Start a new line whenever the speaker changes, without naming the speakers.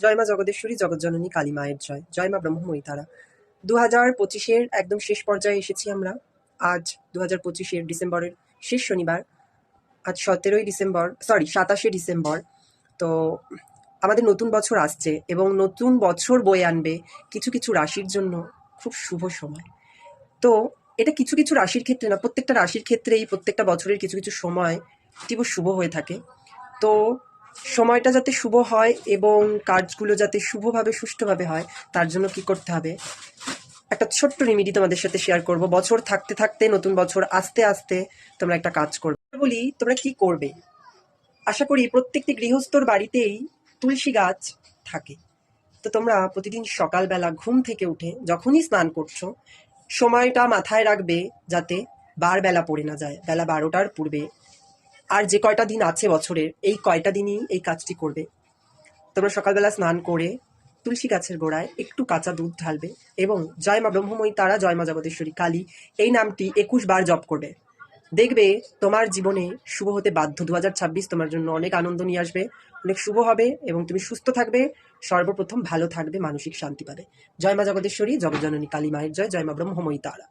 জয় মা জগদেশ্বরী, জগৎজননী কালী মায়ের জয়। জয় মা ব্রহ্মময়ী তারা। 2025-এর একদম শেষ পর্যায়ে এসেছি আমরা। আজ 2025-এর ডিসেম্বরের শেষ শনিবার। আজ 27শে ডিসেম্বর। তো আমাদের নতুন বছর আসছে এবং নতুন বছর বয়ে আনবে কিছু কিছু রাশির জন্য খুব শুভ সময়। তো এটা কিছু কিছু রাশির ক্ষেত্রে না, প্রত্যেকটা রাশির ক্ষেত্রেই প্রত্যেকটা বছরের কিছু কিছু সময় তীব্র শুভ হয়ে থাকে। তো সময়টা যাতে শুভ হয় এবং কাজগুলো যাতে শুভভাবে সুষ্ঠুভাবে হয়, তার জন্য কি করতে হবে, একটা ছোট্ট রেমেডি তোমাদের সাথে শেয়ার করব। বছর থাকতে থাকতে, নতুন বছর আসতে আসতে তোমরা একটা কাজ করবে। বলি তোমরা কি করবে। আশা করি প্রত্যেকটি গৃহস্থর বাড়িতেই তুলসী গাছ থাকে। তো তোমরা প্রতিদিন সকালবেলা ঘুম থেকে উঠে যখনই স্নান করছো, সময়টা মাথায় রাখবে যাতে বেলা পড়ে না যায়, বেলা 12টার পূর্বে। আর যে কয়টা দিন আছে বছরের, এই কয়টা দিনই এই কাজটি করবে। তোমরা সকালবেলা স্নান করে তুলসী গাছের গোড়ায় একটু কাঁচা দুধ ঢালবে এবং জয় মা ব্রহ্মময়ী তারা, জয় মা জগদেশ্বরী কালী, এই নামটি 21 বার জপ করবে। দেখবে তোমার জীবনে শুভ হতে বাধ্য। 2026 তোমার জন্য অনেক আনন্দ নিয়ে আসবে, অনেক শুভ হবে এবং তুমি সুস্থ থাকবে, সর্বপ্রথম ভালো থাকবে, মানসিক শান্তি পাবে। জয় মা জগদেশ্বরী, জগৎজননী কালী মায়ের জয়। জয় মা ব্রহ্মময়ী তারা।